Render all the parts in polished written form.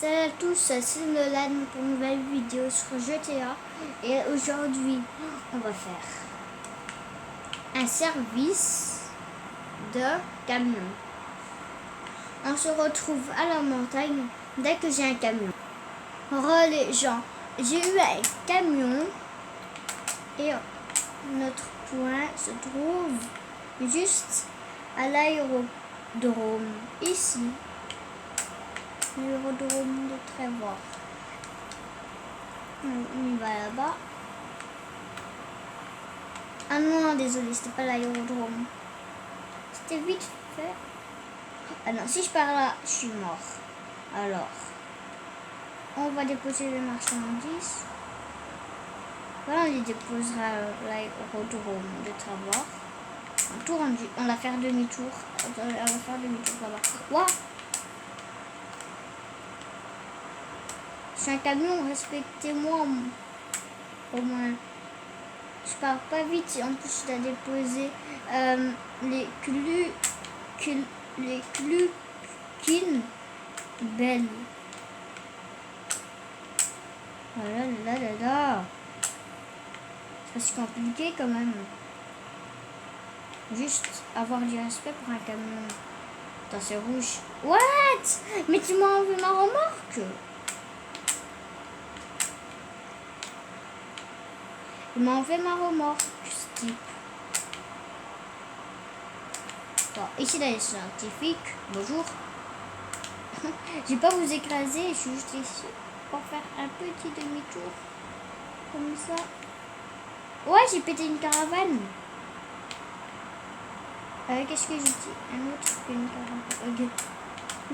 Salut à tous, c'est Nolan pour une nouvelle vidéo sur GTA. Et aujourd'hui, on va faire un service de camion. On se retrouve à la montagne dès que j'ai un camion. Alors les gens, j'ai eu un camion et notre point se trouve juste à l'aérodrome, ici. L'aérodrome de Trevor. On y va là-bas. Ah non, désolé, c'était pas l'aérodrome. C'était vite fait. Ah non, si je pars là, je suis mort. Alors, on va déposer les marchandises. Voilà, on les déposera à l'aérodrome de Trevor. Un tour rendu. On va faire demi-tour. On va faire demi-tour là-bas. Waouh! C'est un camion, respectez-moi au moins. Je pars pas vite, en plus je dois déposer les Clukin Bell. Voilà, là. C'est compliqué quand même. Juste avoir du respect pour un camion. Attends, c'est rouge. What? Mais tu m'as enlevé ma remorque. Il m'a enlevé ma remorque, ce type. Bon, ici, là, les scientifiques. Bonjour. Je vais pas vous écraser, je suis juste ici pour faire un petit demi-tour. Comme ça. Ouais, j'ai pété une caravane. Qu'est-ce que j'ai dit? Un autre qu'une caravane. Ok.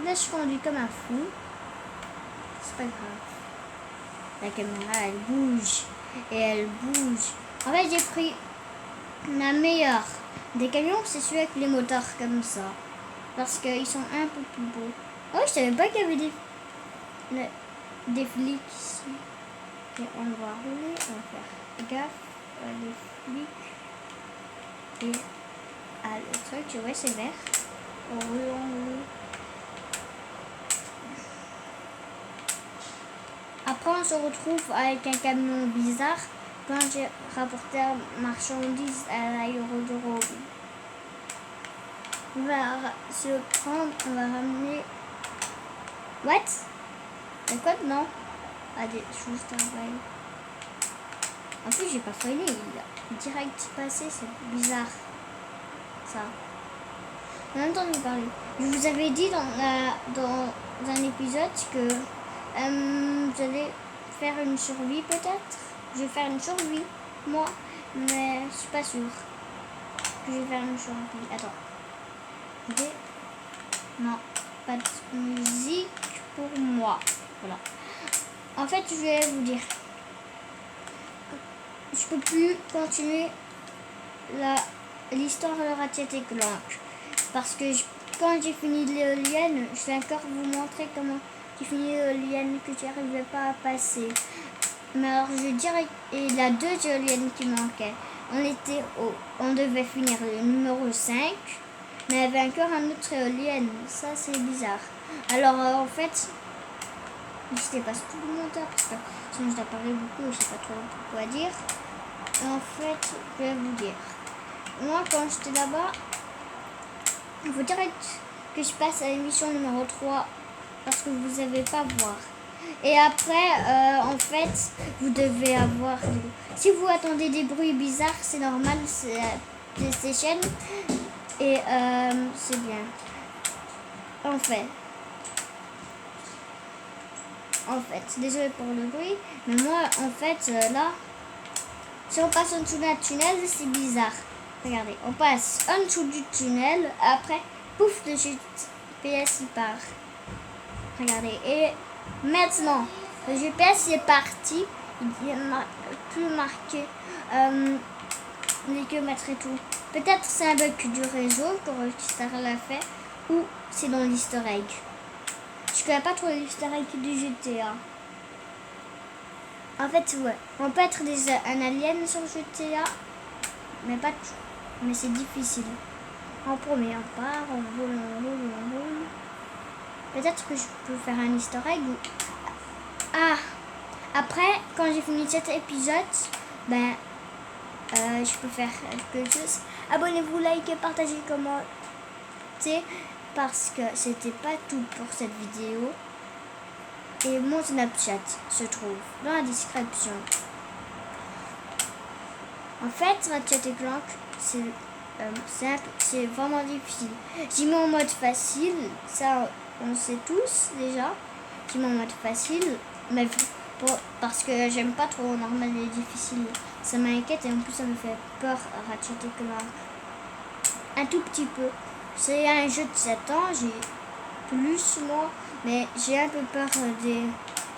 Là, je conduis comme un fou. C'est pas grave. La caméra, elle bouge. Et elle bouge. En fait, j'ai pris la meilleure des camions, c'est celui avec les moteurs comme ça. Parce qu'ils sont un peu plus beaux. Oh, je savais pas qu'il y avait des flics ici. Et on va rouler, on va faire gaffe les flics. Et le truc, tu vois, c'est vert. On roule. Après, on se retrouve avec un camion bizarre quand j'ai rapporté marchandises à l'aérodrome. On va se prendre, on va ramener. What? Le code, non? Ah, des choses travaillent. En plus, j'ai pas freiné, il a direct passé, c'est bizarre. Ça. En même temps, je vais parler. Je vous avais dit dans un épisode que j'allais faire une survie, peut-être. Je vais faire une survie, moi, mais je suis pas sûre que je vais faire une survie. Attends. Ok. Non, pas de musique pour moi. Voilà. En fait, je vais vous dire. Je peux plus continuer l'histoire de Ratchet et Clank. Parce que quand j'ai fini l'éolienne, je vais encore vous montrer comment j'ai fini l'éolienne que tu n'arrivais pas à passer. Mais alors je dirais, et il y a 2 éoliennes qui manquaient. On devait finir le numéro 5, mais il y avait encore un autre éolienne. Ça c'est bizarre. Alors en fait, je dépasse tout le monteur parce que sinon je dois parler beaucoup et je sais pas trop quoi dire. En fait, je vais vous dire. Moi quand j'étais là-bas, il faut direct que je passe à l'émission numéro 3 parce que vous n'avez pas voir. Et après, en fait, vous devez avoir... Si vous attendez des bruits bizarres, c'est normal, c'est la PlayStation. Et c'est bien. En fait, désolé pour le bruit, mais moi, en fait, là, si on passe en dessous d'un tunnel, c'est bizarre. Regardez, on passe en dessous du tunnel, après, pouf, le GPS il part. Regardez, et maintenant, le GPS est parti, il n'a plus marqué les kilomètres et tout. Peut-être c'est un bug du réseau que Rockstar l'a fait, ou c'est dans l'easter egg. Je connais pas trop l'easter egg du GTA. En fait, ouais, on peut être un alien sur GTA, mais pas tout. Mais c'est difficile. En premier, on part, on roule. Peut-être que je peux faire un easter egg ou... Ah, après, quand j'ai fini cet épisode, ben, je peux faire quelque chose. Abonnez-vous, likez, partagez, commentez, parce que c'était pas tout pour cette vidéo. Et mon Snapchat se trouve dans la description. En fait, Ratchet et Clank, c'est simple, c'est vraiment difficile. J'ai mis en mode facile, ça on sait tous déjà. J'ai mis en mode facile, mais parce que j'aime pas trop normal et difficile. Ça m'inquiète et en plus ça me fait peur, Ratchet et Clank. Un tout petit peu. C'est un jeu de 7 ans, j'ai plus moi, mais j'ai un peu peur des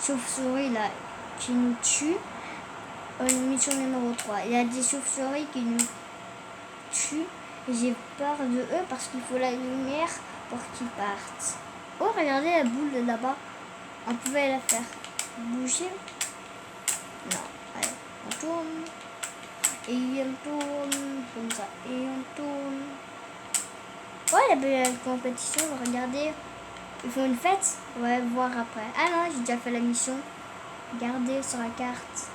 chauves-souris là qui nous tuent. Mission numéro 3. Il y a des chauves-souris qui nous tuent et j'ai peur de eux parce qu'il faut la lumière pour qu'ils partent. Oh, regardez la boule là-bas. On pouvait la faire bouger. Non. Allez, on tourne. Et on tourne comme ça. Et on tourne. Ouais, la belle compétition. Regardez. Ils font une fête. On va voir après. Ah non, j'ai déjà fait la mission. Regardez sur la carte.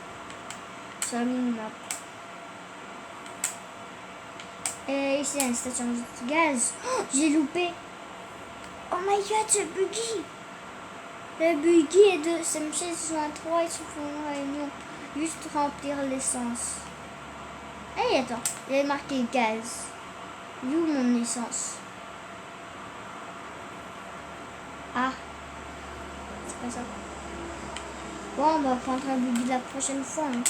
Sur la mini-map. Et ici, il y a une station de gaz. Oh, j'ai loupé. Oh my god, c'est buggy. Le buggy est de SMC63. Ils se font une réunion. Juste remplir l'essence. Hey, attends. Il y a marqué gaz. Où mon essence? Ah. C'est pas ça. Bon, on va prendre un buggy la prochaine fois. Hein.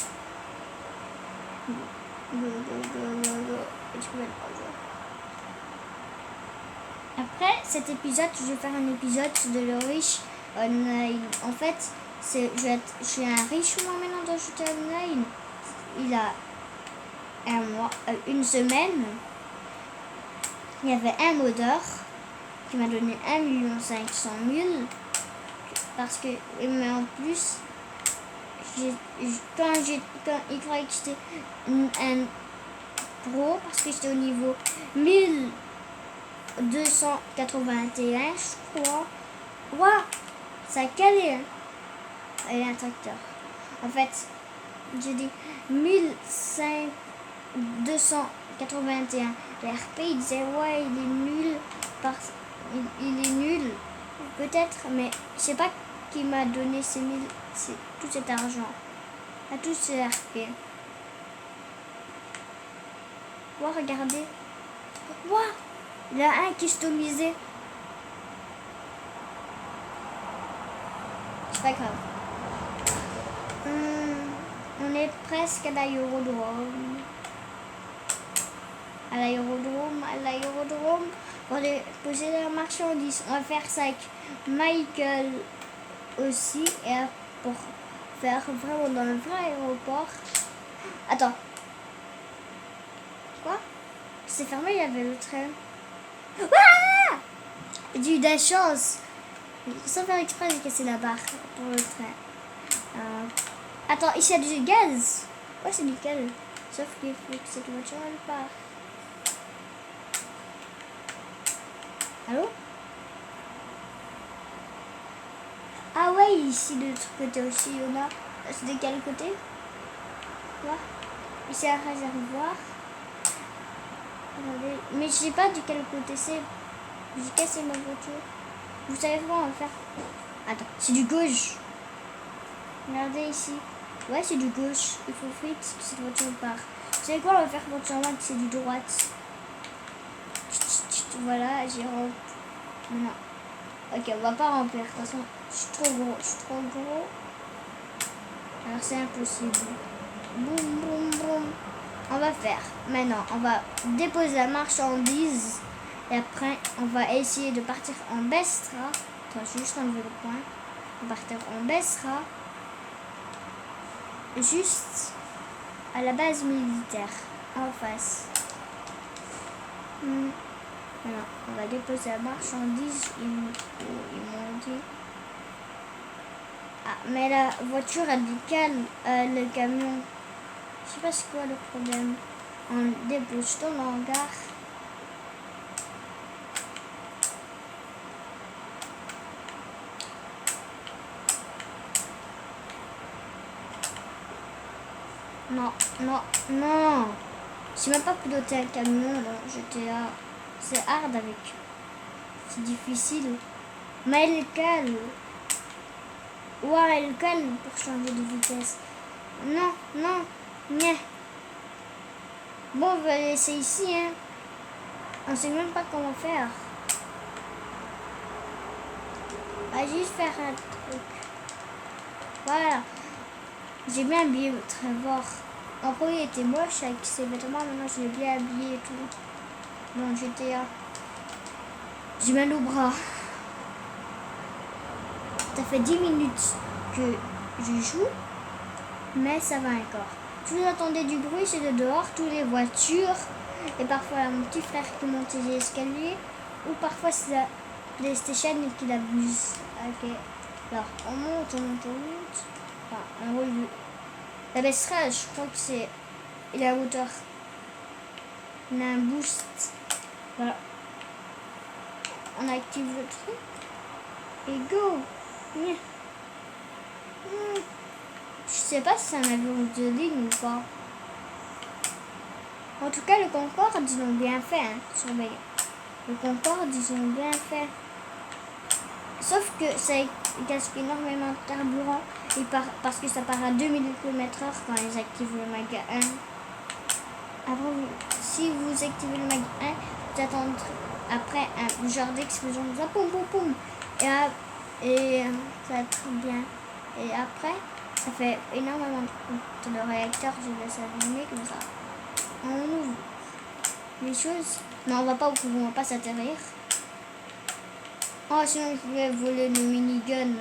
Après cet épisode, je vais faire un épisode de le riche online. En fait, je suis un riche moi maintenant dans GTA Online. Il a un mois, une semaine. Il y avait un modeur qui m'a donné 1,5 million. Parce que, mais en plus, quand il croyait que j'étais un pro, parce que j'étais au niveau 1281, je crois. Waouh, ça a calé. Hein. Il y a un tracteur. En fait, j'ai dit 1281. Le RP, il disait, ouais, il est nul. Il est nul. Peut-être, mais je sais pas qui m'a donné tout cet argent. À tous ces RP. Wow, regardez. Wow, il y a un customisé. C'est pas grave. On est presque à l'aérodrome. À l'aérodrome. Pour déposer la marchandise. On va faire ça avec Michael aussi. Et pour faire vraiment dans le vrai aéroport. Attends. Quoi? C'est fermé, il y avait le train. Ah! J'ai eu de la chance. Sans faire exprès, j'ai cassé la barre pour le train. Attends, ici il y a du gaz. Ouais, c'est nickel. Sauf qu'il faut que cette voiture elle part. Allô? Ah ouais, ici de l'autre côté aussi, il y en a. C'est de quel côté? Là. Ici un réservoir. Regardez. Mais je sais pas de quel côté c'est. J'ai cassé ma voiture. Vous savez quoi on va faire? Attends, c'est du gauche. Regardez ici. Ouais, c'est du gauche. Il faut vite que cette voiture part. Vous savez quoi on va faire voiture que c'est du droite. Voilà, j'ai rempli. Non. Ok, on va pas remplir. De toute façon, je suis trop gros. Alors c'est impossible. Boum, boum, boum. On va faire. Maintenant, on va déposer la marchandise. Et après, on va essayer de partir en Bestra. Attends, je vais juste enlever le point. On va partir en Bestra. Juste à la base militaire. En face. Voilà, on va déposer la marchandise. Ils m'ont dit. Ah, mais la voiture elle décale le camion. Je sais pas c'est quoi le problème. On dépose dans l'hangar. Non, non, non. Je sais même pas piloter un camion dans GTA. C'est hard avec. C'est difficile. Mais elle calme. Ouais, elle calme pour changer de vitesse. Non, non, non. Bon, on va laisser ici, hein. On sait même pas comment faire. On va juste faire un truc. Voilà. J'ai bien habillé Trevor. En premier, il était moche avec ses vêtements. Maintenant, je l'ai bien habillé et tout. Bon, GTA. J'ai mal au bras. Ça fait 10 minutes que je joue. Mais ça va encore. Si vous entendez du bruit, c'est de dehors. Toutes les voitures. Et parfois, mon petit frère qui monte les escaliers. Ou parfois, c'est la PlayStation et qui l'abuse. Ok. Alors, on monte. Enfin, on roule. La baissera, je crois que c'est... Il a hauteur. On a un boost. Voilà. On active le truc. Et go. Je sais pas si c'est un avion de ligne ou pas. En tout cas, le Concorde, ils l'ont bien fait. Hein, surveille. Le Concorde, ils ont bien fait. Sauf que ça gaspille énormément de carburant. Et parce que ça part à 2000 km/h quand ils activent le Mag 1. Après, si vous activez le Mag 1, vous attendez après un genre d'explosion. Poum, poum, poum. Et ça va être bien. Et après, ça fait énormément de le réacteur. Je laisse allumer comme ça. On ouvre les choses. Non, on va pas s'atterrir. Oh, sinon je vais voler le minigun.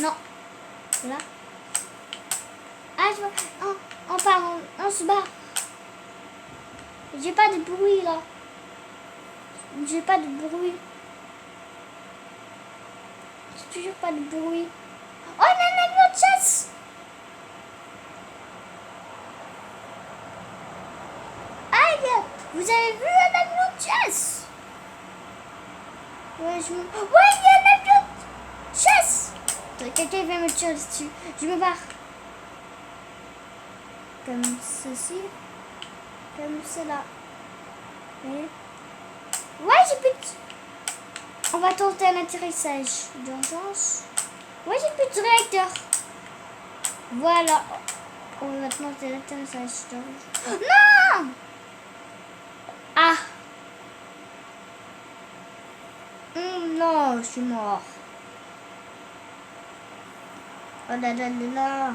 Non. Là. Ah, je vois. On part, on se bat. J'ai pas de bruit là. J'ai pas de bruit. J'ai toujours pas de bruit. Oh, il y a un avion de chasse. Aïe, vous avez vu un avion de chasse? Ouais, il y a un avion de chasse. Quelqu'un vient me tirer dessus. Je me barre. Comme ceci. Comme cela. Ouais, j'ai plus de... On va tenter un atterrissage d'urgence. Ouais, j'ai plus de réacteur. Voilà. On va tenter l'atterrissage d'urgence. Non! Ah! Non, je suis mort. Oh là là là là.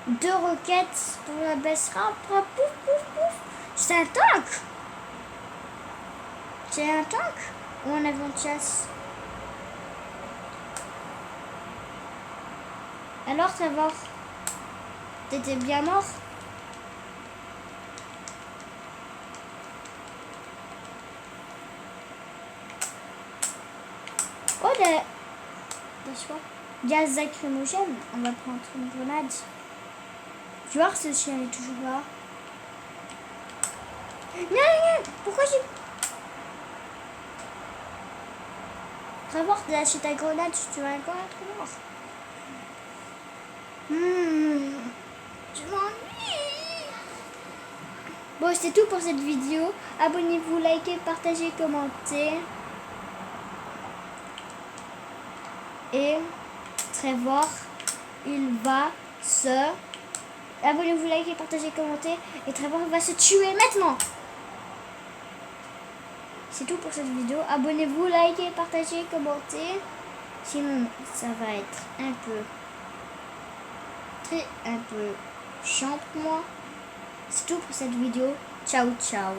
2 roquettes pour la baissera. Pouf, pouf, pouf. C'est un tank. C'est un tank ou un avion de chasse? Alors, Trevor, t'étais bien mort? Oh, gaz lacrymogène. On va prendre une grenade. Tu vois, ce chien est toujours là. Non, pourquoi j'ai... Trevor, t'as lâché ta grenade, tu vas encore être mort. Je m'ennuie. Bon, c'est tout pour cette vidéo. Abonnez-vous, likez, partagez, commentez. Et Trevor, il va se... Abonnez-vous, likez, partagez, commentez. Et Trevor va se tuer maintenant. C'est tout pour cette vidéo. Abonnez-vous, likez, partagez, commentez. Sinon, ça va être un peu chiant pour moi. C'est tout pour cette vidéo. Ciao, ciao.